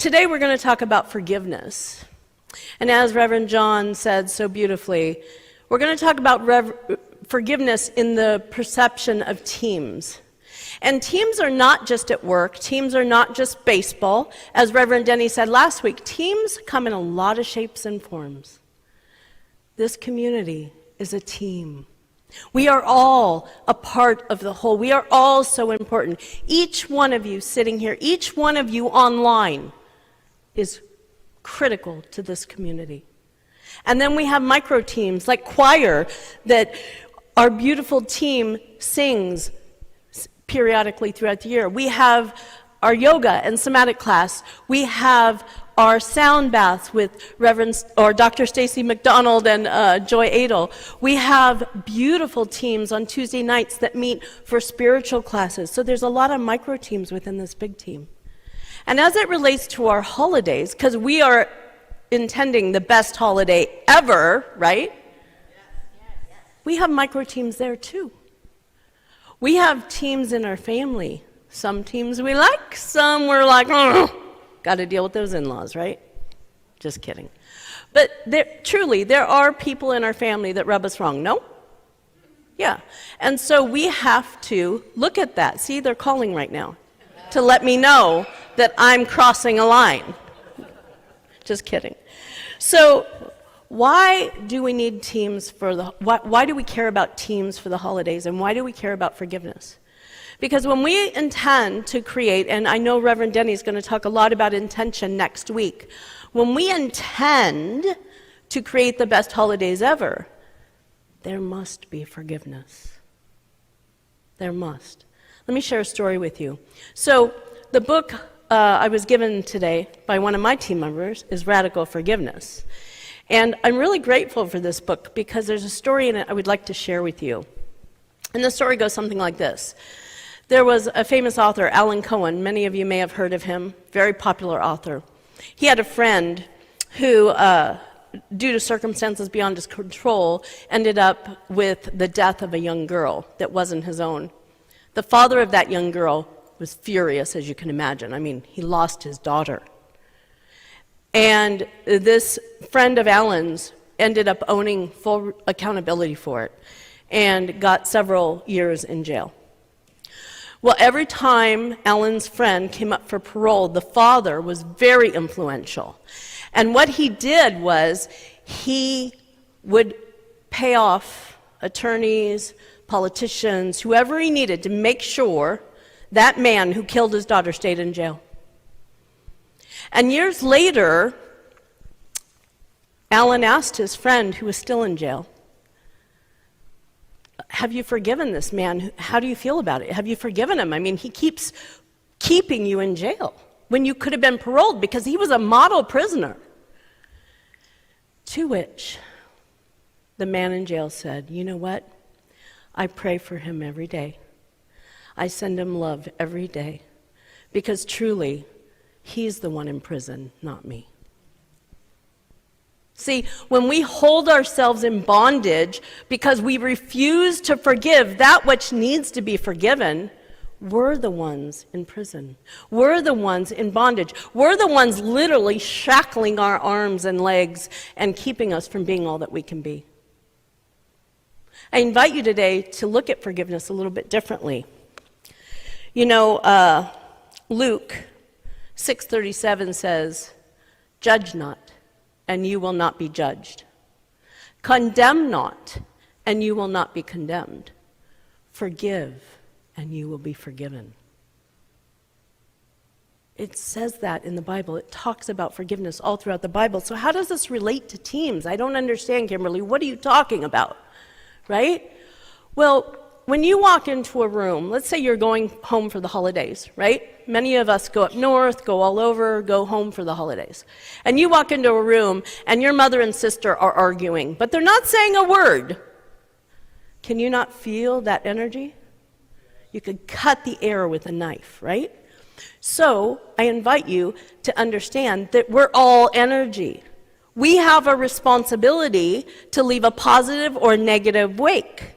today we're going to talk about forgiveness. And as Reverend John said so beautifully, we're going to talk about forgiveness in the perception of teams. And teams are not just at work. Teams are not just baseball. As Reverend Denny said last week, teams come in a lot of shapes and forms. This community is a team. We are all a part of the whole. We are all so important. Each one of you sitting here, each one of you online is critical to this community. And then we have micro teams like choir that our beautiful team sings periodically throughout the year. We have our yoga and somatic class. We have our sound baths with Dr. Stacy McDonald and Joy Adel. We have beautiful teams on Tuesday nights that meet for spiritual classes. So there's a lot of micro teams within this big team. And as it relates to our holidays, because we are intending the best holiday ever, right? Yes. We have micro teams there too. We have teams in our family. Some teams we like, some we're like, oh, got to deal with those in-laws, right? Just kidding. But truly, there are people in our family that rub us wrong, no? Yeah. And so we have to look at that. See, they're calling right now to let me know that I'm crossing a line. Just kidding. So why do we need teams why do we care about teams for the holidays, and why do we care about forgiveness? Because when we intend to create, and I know Reverend Denny is going to talk a lot about intention next week, when we intend to create the best holidays ever, there must be forgiveness. There must. Let me share a story with you. So the book I was given today by one of my team members is Radical Forgiveness. And I'm really grateful for this book because there's a story in it I would like to share with you. And the story goes something like this. There was a famous author, Alan Cohen. Many of you may have heard of him, very popular author. He had a friend who, due to circumstances beyond his control, ended up with the death of a young girl that wasn't his own. The father of that young girl was furious, as you can imagine. I mean, he lost his daughter. And this friend of Alan's ended up owning full accountability for it and got several years in jail. Well, every time Alan's friend came up for parole, the father was very influential. And what he did was he would pay off attorneys, politicians, whoever he needed to make sure that man who killed his daughter stayed in jail. And years later, Alan asked his friend who was still in jail, have you forgiven this man? How do you feel about it? Have you forgiven him? I mean, he keeps keeping you in jail when you could have been paroled because he was a model prisoner. To which the man in jail said, you know what? I pray for him every day. I send him love every day because truly, he's the one in prison, not me. See, when we hold ourselves in bondage because we refuse to forgive that which needs to be forgiven, we're the ones in prison. We're the ones in bondage. We're the ones literally shackling our arms and legs and keeping us from being all that we can be. I invite you today to look at forgiveness a little bit differently. You know, Luke 6:37 says, judge not, and you will not be judged. Condemn not, and you will not be condemned. Forgive, and you will be forgiven. It says that in the Bible. It talks about forgiveness all throughout the Bible. So how does this relate to teams? I don't understand, Kimberly. What are you talking about? Right? Well, when you walk into a room, let's say you're going home for the holidays, right? Many of us go up north, go all over, go home for the holidays. And you walk into a room and your mother and sister are arguing, but they're not saying a word. Can you not feel that energy? You could cut the air with a knife, right? So I invite you to understand that we're all energy. We have a responsibility to leave a positive or negative wake.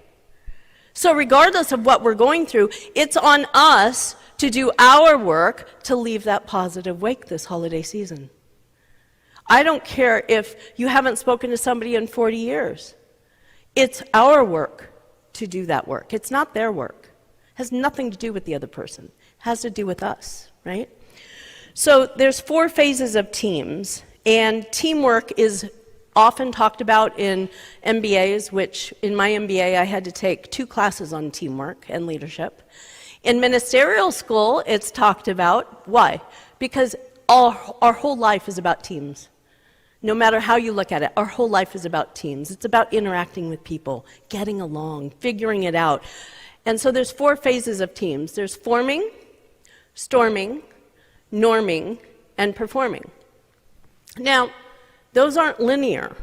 So regardless of what we're going through, it's on us to do our work to leave that positive wake this holiday season. I don't care if you haven't spoken to somebody in 40 years. It's our work to do that work. It's not their work. It has nothing to do with the other person. It has to do with us, right? So there's 4 phases of teams, and teamwork is often talked about in MBAs, which in my MBA I had to take 2 classes on teamwork and leadership. In ministerial school, it's talked about. Why? Because our whole life is about teams. No matter how you look at it, our whole life is about teams. It's about interacting with people, getting along, figuring it out. And so there's 4 phases of teams. There's forming, storming, norming, and performing. Now, those aren't linear.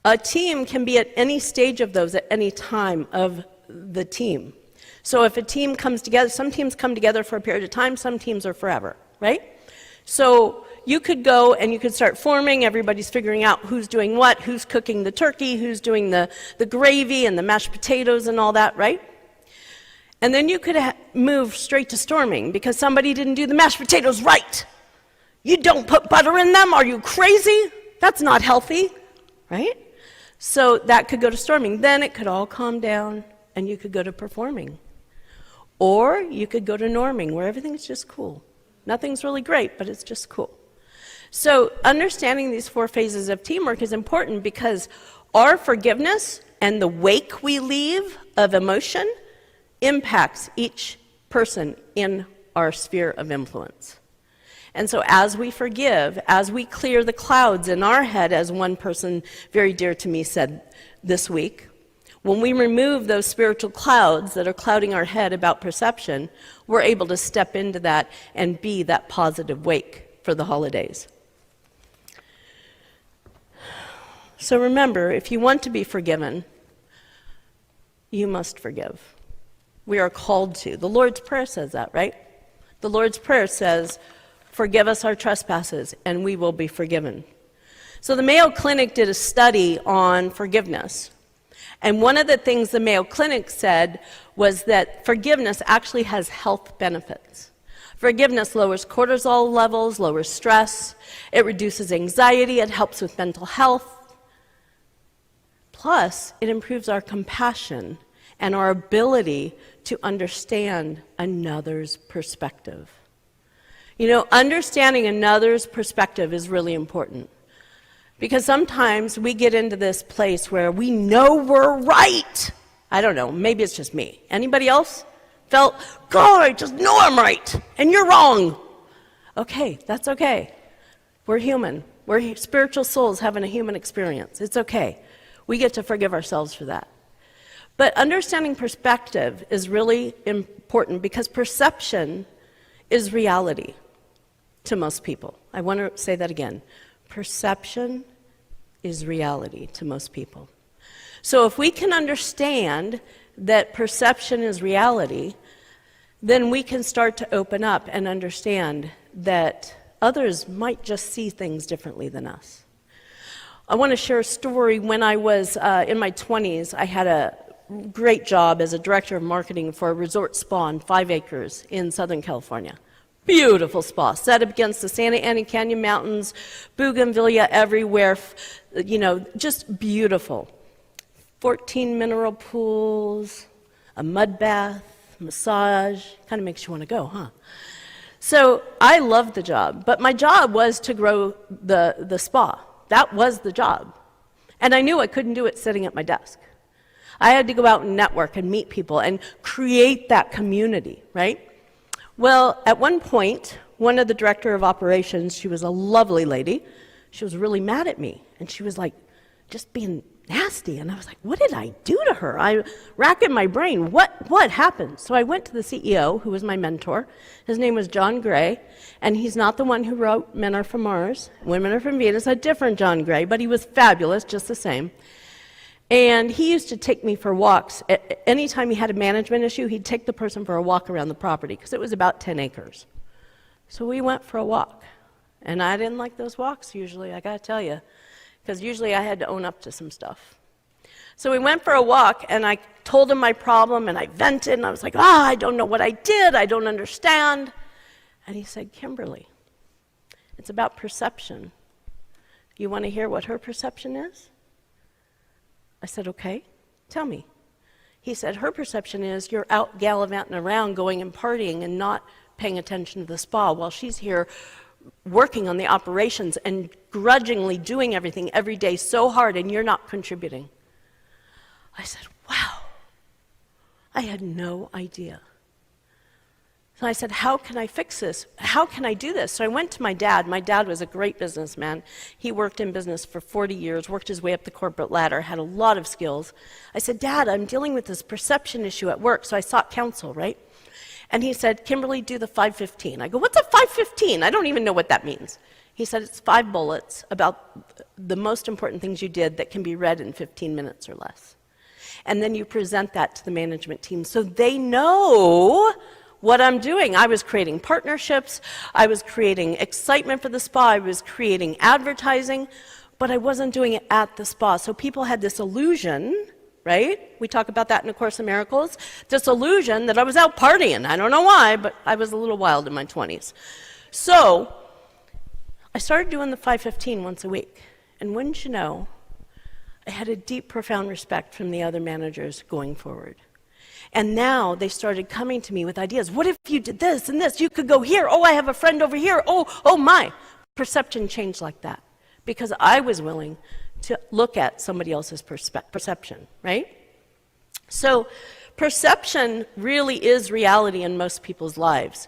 A team can be at any stage of those at any time of the team. So if a team comes together, some teams come together for a period of time, some teams are forever, right? So you could go and you could start forming, everybody's figuring out who's doing what, who's cooking the turkey, who's doing the gravy and the mashed potatoes and all that, right? And then you could move straight to storming because somebody didn't do the mashed potatoes right. You don't put butter in them, are you crazy? That's not healthy, right? So that could go to storming. Then it could all calm down and you could go to performing. Or you could go to norming, where everything's just cool. Nothing's really great, but it's just cool. So understanding these 4 phases of teamwork is important because our forgiveness and the wake we leave of emotion impacts each person in our sphere of influence. And so as we forgive, as we clear the clouds in our head, as one person very dear to me said this week, when we remove those spiritual clouds that are clouding our head about perception, we're able to step into that and be that positive wake for the holidays. So remember, if you want to be forgiven, you must forgive. We are called to. The Lord's Prayer says that, right? The Lord's Prayer says, "Forgive us our trespasses, and we will be forgiven." So the Mayo Clinic did a study on forgiveness. And one of the things the Mayo Clinic said was that forgiveness actually has health benefits. Forgiveness lowers cortisol levels, lowers stress, it reduces anxiety, it helps with mental health. Plus, it improves our compassion and our ability to understand another's perspective. You know, understanding another's perspective is really important. Because sometimes we get into this place where we know we're right. I don't know, maybe it's just me. Anybody else felt, God, I just know I'm right, and you're wrong. Okay, that's okay. We're human. We're spiritual souls having a human experience. It's okay. We get to forgive ourselves for that. But understanding perspective is really important because perception is reality to most people. I want to say that again. Perception is reality to most people. So if we can understand that perception is reality, then we can start to open up and understand that others might just see things differently than us. I want to share a story. When I was in my 20s, I had a great job as a director of marketing for a resort spa on 5 acres in Southern California. Beautiful spa, set up against the Santa Ana Canyon Mountains, bougainvillea everywhere, you know, just beautiful. 14 mineral pools, a mud bath, massage, kind of makes you want to go, huh? So I loved the job, but my job was to grow the spa. That was the job. And I knew I couldn't do it sitting at my desk. I had to go out and network and meet people and create that community, right? Well, at one point, one of the director of operations, she was a lovely lady, she was really mad at me, and she was like, just being nasty, and I was like, what did I do to her? I racking my brain, what happened? So I went to the CEO, who was my mentor. His name was John Gray, and he's not the one who wrote Men Are From Mars, Women Are From Venus, a different John Gray, but he was fabulous, just the same. And he used to take me for walks. Anytime he had a management issue, he'd take the person for a walk around the property, because it was about 10 acres. So we went for a walk. And I didn't like those walks usually, I gotta tell you, because usually I had to own up to some stuff. So we went for a walk, and told him my problem, and I vented, and I was like, I don't know what I did, I don't understand. And he said, Kimberly, it's about perception. You want to hear what her perception is? I said, okay, tell me. He said, her perception is you're out gallivanting around, going and partying and not paying attention to the spa while she's here working on the operations and grudgingly doing everything every day so hard, and you're not contributing. I said, wow, I had no idea. So I said, how can I fix this? How can I do this? So I went to my dad. My dad was a great businessman. He worked in business for 40 years, worked his way up the corporate ladder, had a lot of skills. I said, Dad, I'm dealing with this perception issue at work. So I sought counsel, right? And he said, Kimberly, do the 515. I go, what's a 515? I don't even know what that means. He said, it's 5 bullets about the most important things you did that can be read in 15 minutes or less. And then you present that to the management team so they know what I'm doing. I was creating partnerships, I was creating excitement for the spa, I was creating advertising, but I wasn't doing it at the spa. So people had this illusion, right? We talk about that in A Course in Miracles, this illusion that I was out partying. I don't know why, but I was a little wild in my 20s. So I started doing the 515 once a week. And wouldn't you know, I had a deep, profound respect from the other managers going forward. And now they started coming to me with ideas. What if you did this and this? You could go here. Oh, I have a friend over here. Oh my. Perception changed like that because I was willing to look at somebody else's perception, right? So perception really is reality in most people's lives.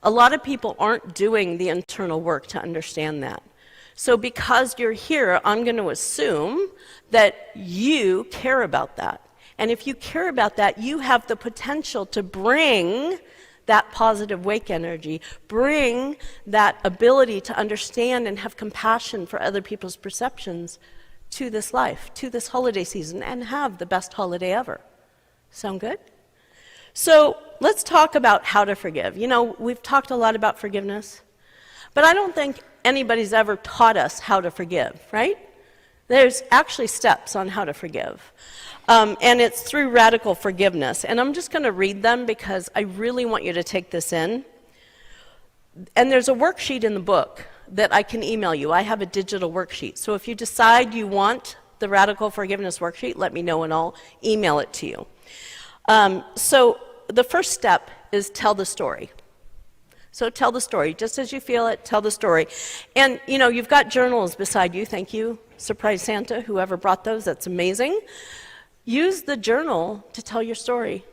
A lot of people aren't doing the internal work to understand that. So because you're here, I'm going to assume that you care about that. And if you care about that, you have the potential to bring that positive wake energy, bring that ability to understand and have compassion for other people's perceptions to this life, to this holiday season, and have the best holiday ever. Sound good? So let's talk about how to forgive. You know, we've talked a lot about forgiveness, but I don't think anybody's ever taught us how to forgive, right? There's actually steps on how to forgive. And it's through radical forgiveness. And I'm just going to read them because I really want you to take this in. And there's a worksheet in the book that I can email you. I have a digital worksheet. So if you decide you want the radical forgiveness worksheet, let me know and I'll email it to you. So the first step is tell the story. So tell the story. Just as you feel it, tell the story. And, you know, you've got journals beside you. Thank you, Surprise Santa, whoever brought those. That's amazing. Use the journal to tell your story.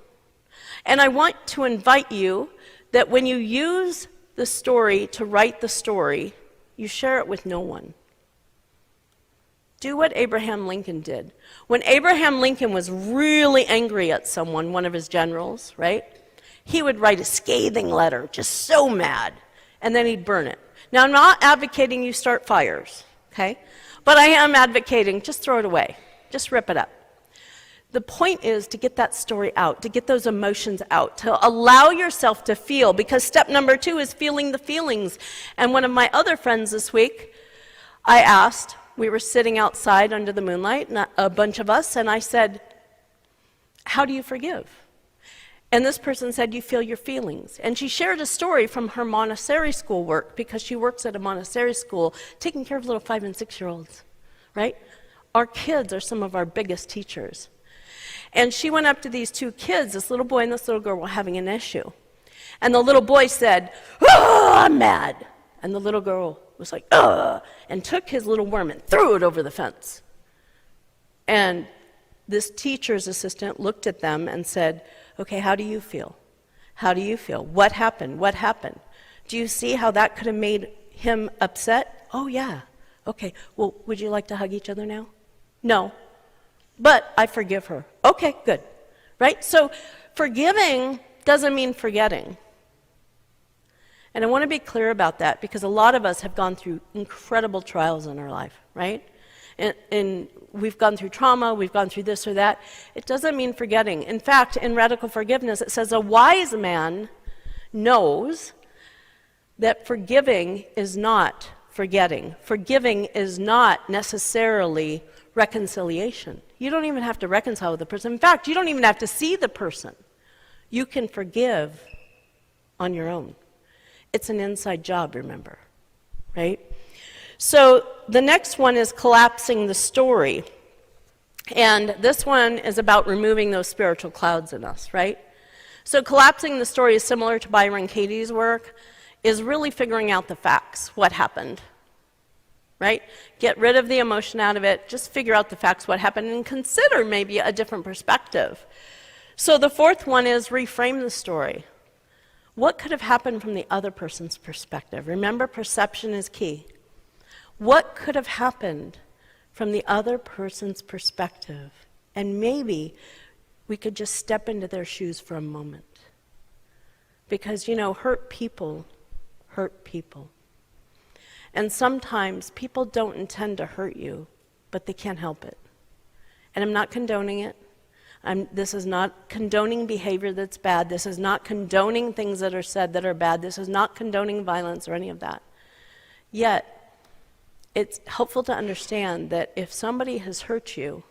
And I want to invite you that when you use the story to write the story, you share it with no one. Do what Abraham Lincoln did. When Abraham Lincoln was really angry at someone, one of his generals, right? He would write a scathing letter, just so mad, and then he'd burn it. Now, I'm not advocating you start fires, okay? But I am advocating just throw it away. Just rip it up. The point is to get that story out, to get those emotions out, to allow yourself to feel, because step number 2 is feeling the feelings. And one of my other friends this week, I asked, we were sitting outside under the moonlight, a bunch of us, and I said, how do you forgive? And this person said, you feel your feelings. And she shared a story from her Montessori school work, because she works at a Montessori school taking care of little 5- and 6-year-olds, right? Our kids are some of our biggest teachers. And she went up to these 2 kids, this little boy and this little girl were having an issue. And the little boy said, oh, I'm mad. And the little girl was like, ugh, and took his little worm and threw it over the fence. And this teacher's assistant looked at them and said, okay, how do you feel? How do you feel? What happened? What happened? Do you see how that could have made him upset? Oh, yeah. Okay, well, would you like to hug each other now? No. But I forgive her. Okay, good. Right? So forgiving doesn't mean forgetting. And I want to be clear about that because a lot of us have gone through incredible trials in our life, right? And we've gone through trauma, we've gone through this or that. It doesn't mean forgetting. In fact, in radical forgiveness, it says a wise man knows that forgiving is not forgetting. Forgiving is not necessarily reconciliation. You don't even have to reconcile with the person. In fact, you don't even have to see the person. You can forgive on your own. It's an inside job, remember, right? So the next one is collapsing the story. And this one is about removing those spiritual clouds in us, right? So collapsing the story is similar to Byron Katie's work, is really figuring out the facts, what happened, right? Get rid of the emotion out of it, just figure out the facts, what happened, and consider maybe a different perspective. So the fourth one is reframe the story. What could have happened from the other person's perspective? Remember, perception is key. What could have happened from the other person's perspective? And maybe we could just step into their shoes for a moment. Because, hurt people hurt people. And sometimes people don't intend to hurt you, but they can't help it. And I'm not condoning it. This is not condoning behavior that's bad. This is not condoning things that are said that are bad. This is not condoning violence or any of that. Yet, it's helpful to understand that if somebody has hurt you,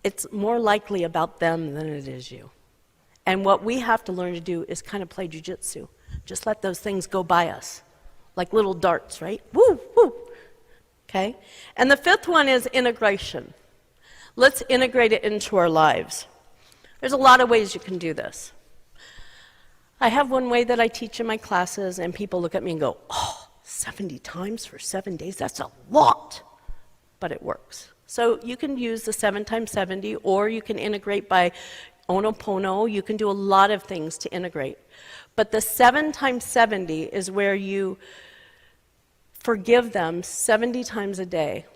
it's more likely about them than it is you. And what we have to learn to do is kind of play jujitsu. Just let those things go by us, like little darts, right? Woo, woo. Okay? And the fifth one is integration. Let's integrate it into our lives. There's a lot of ways you can do this. I have one way that I teach in my classes, and people look at me and go, 70 times for 7 days? That's a lot. But it works. So you can use the 7 times 70, or you can integrate by Ho'oponopono. You can do a lot of things to integrate. But the 7 times 70 is where you forgive them 70 times a day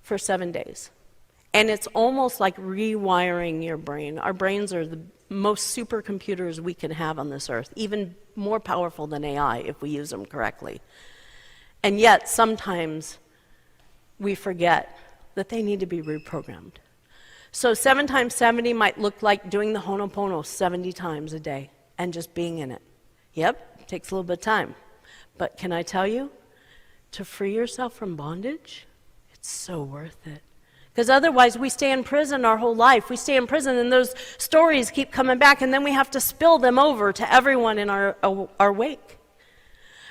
for 7 days. And it's almost like rewiring your brain. Our brains are the most supercomputers we can have on this earth, even more powerful than AI if we use them correctly. And yet, sometimes we forget that they need to be reprogrammed. So 7 times 70 might look like doing the Ho'oponopono 70 times a day and just being in it. Yep, it takes a little bit of time. But can I tell you, to free yourself from bondage, it's so worth it. Because otherwise we stay in prison our whole life. We stay in prison and those stories keep coming back, and then we have to spill them over to everyone in our wake.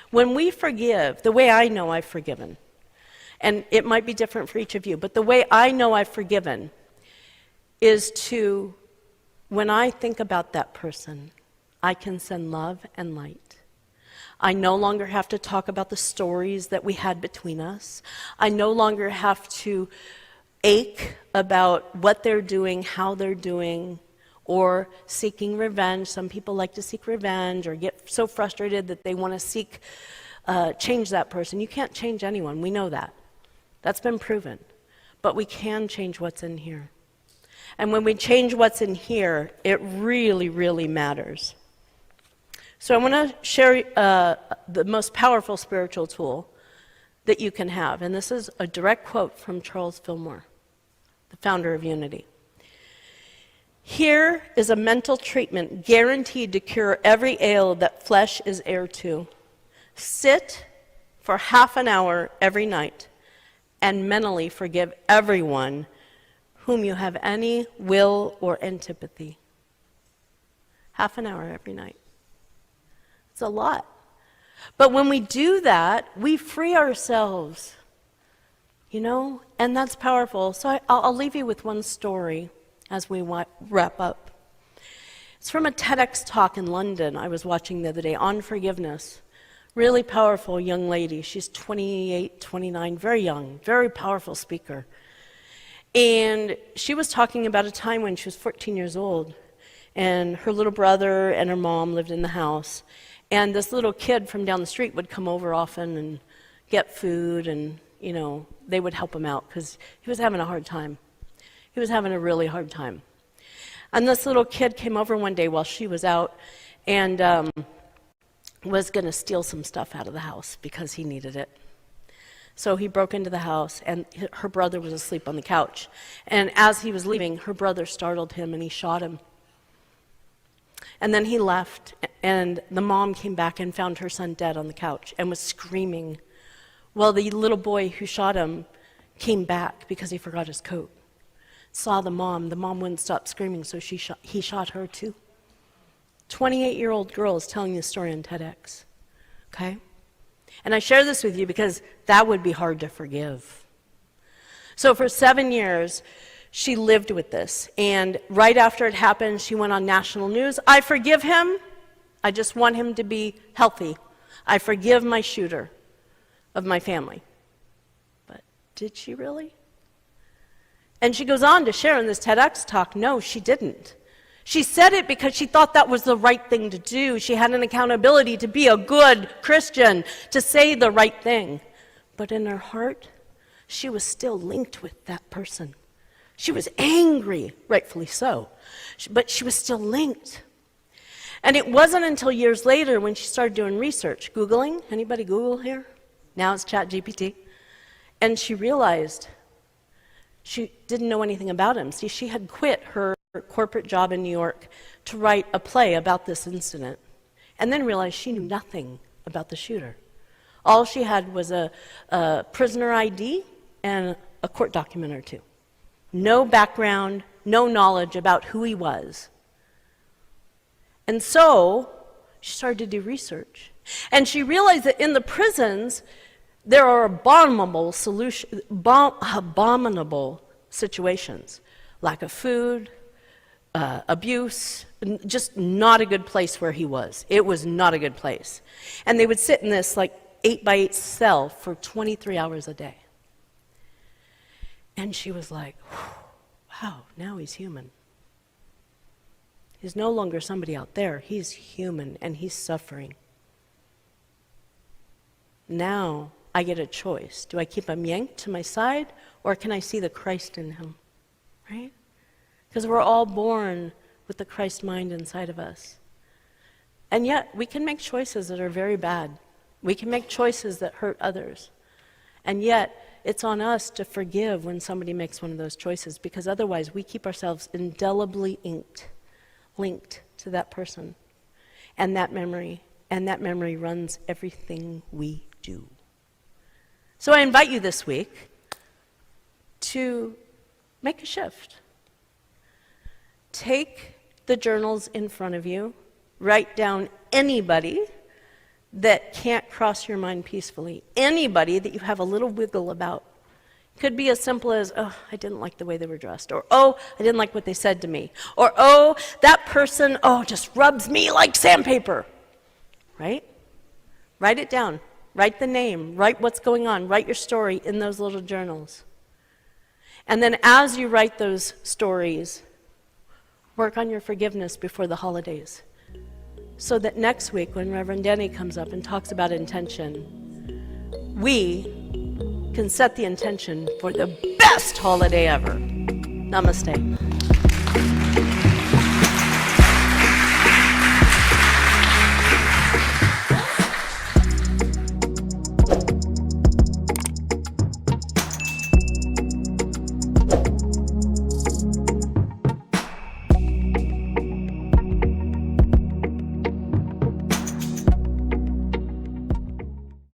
When we forgive, the way I know I've forgiven, and it might be different for each of you, but the way I know I've forgiven is to, when I think about that person, I can send love and light. I no longer have to talk about the stories that we had between us. I no longer have to ache about what they're doing, how they're doing, or seeking revenge. Some people like to seek revenge or get so frustrated that they want to change that person. You can't change anyone. We know that. That's been proven. But we can change what's in here. And when we change what's in here, it really, really matters. So I want to share the most powerful spiritual tool that you can have. And this is a direct quote from Charles Fillmore, the founder of Unity. Here is a mental treatment guaranteed to cure every ail that flesh is heir to. Sit for half an hour every night and mentally forgive everyone whom you have any will or antipathy. Half an hour every night. It's a lot. But when we do that, we free ourselves, and that's powerful. So I'll leave you with one story as we wrap up. It's from a TEDx talk in London I was watching the other day on forgiveness. Really powerful young lady. She's 28, 29, very young, very powerful speaker. And she was talking about a time when she was 14 years old, and her little brother and her mom lived in the house. And this little kid from down the street would come over often and get food, and, they would help him out because he was having a hard time. He was having a really hard time. And this little kid came over one day while she was out and was going to steal some stuff out of the house because he needed it. So he broke into the house, and her brother was asleep on the couch. And as he was leaving, her brother startled him, and he shot him. And then he left, and the mom came back and found her son dead on the couch and was screaming. Well, the little boy who shot him came back because he forgot his coat. Saw the mom wouldn't stop screaming, so he shot her too. 28-year-old girl is telling this story on TEDx, okay? And I share this with you because that would be hard to forgive. So for 7 years, she lived with this, and right after it happened, she went on national news. I forgive him. I just want him to be healthy. I forgive my shooter of my family. But did she really? And she goes on to share in this TEDx talk, no, she didn't. She said it because she thought that was the right thing to do. She had an accountability to be a good Christian, to say the right thing. But in her heart, she was still linked with that person. She was angry, rightfully so, but she was still linked. And it wasn't until years later when she started doing research, Googling. Anybody Google here? Now it's ChatGPT. And she realized she didn't know anything about him. See, she had quit her corporate job in New York to write a play about this incident, and then realized she knew nothing about the shooter. All she had was a prisoner ID and a court document or two. No background, no knowledge about who he was. And so she started to do research. And she realized that in the prisons, there are abominable situations. Lack of food, abuse, just not a good place where he was. It was not a good place. And they would sit in this 8x8 cell for 23 hours a day. And she was like, wow, now he's human. He's no longer somebody out there. He's human, and he's suffering. Now I get a choice. Do I keep him yanked to my side, or can I see the Christ in him? Right? Because we're all born with the Christ mind inside of us. And yet, we can make choices that are very bad. We can make choices that hurt others. And yet, it's on us to forgive when somebody makes one of those choices, because otherwise we keep ourselves indelibly linked to that person and that memory runs everything we do. So I invite you this week to make a shift. Take the journals in front of you, write down anybody that can't cross your mind peacefully, anybody that you have a little wiggle about. Could be as simple as, oh, I didn't like the way they were dressed, or oh, I didn't like what they said to me, or oh, that person, oh, just rubs me like sandpaper, right? Write it down. Write the name. Write what's going on. Write your story in those little journals. And then as you write those stories, work on your forgiveness before the holidays, so that next week when Reverend Denny comes up and talks about intention, we can set the intention for the best holiday ever. Namaste.